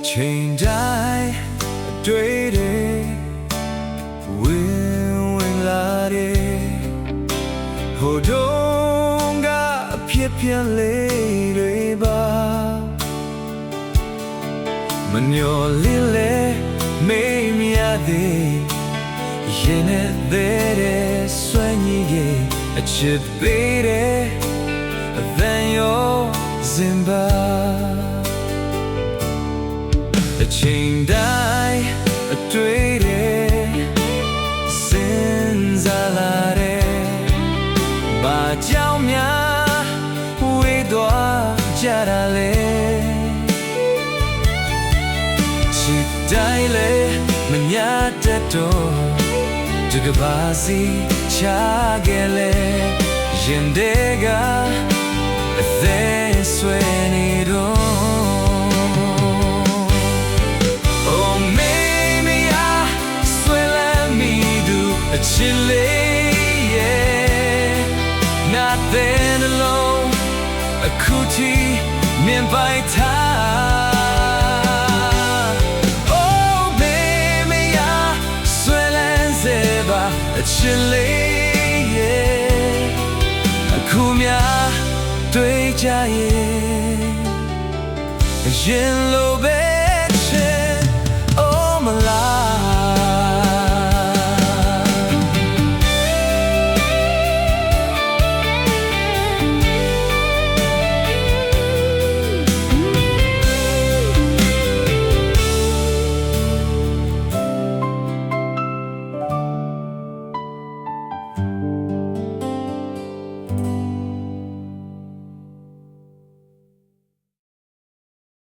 ချိန်တိုင်းအတွေ့တွေဝင်လာတယ်ဟိုတုန်းကအဖြစ်ပြန်လေးတွေပါမညော်လင်းလေမေးမြသေးရင်နဲ့တဲ့ဆွမ်းကြီးရဲ့အချစ်ပေးတဲ့အသံရောစင်ပါအချိန်တိုင်းအတွေ့တွေစဉ်းစားလာတဲ့ဘာကြောင့်များဝေးသွားကြတာလဲချစ်တိုင်းလေမညာတတ်တော့တကဘာစီချခဲ့လေရင်တဲ့ကအသက်ဆွေနေတော့ချစ်လေးရဲ့nothing alone အခုထိမြင်ပိုက်ထား Oh baby ဆွဲလန်းစေပါချစ်လေးရဲ့အခုများတွေ့ကြရဲ့ရင်လိုပဲ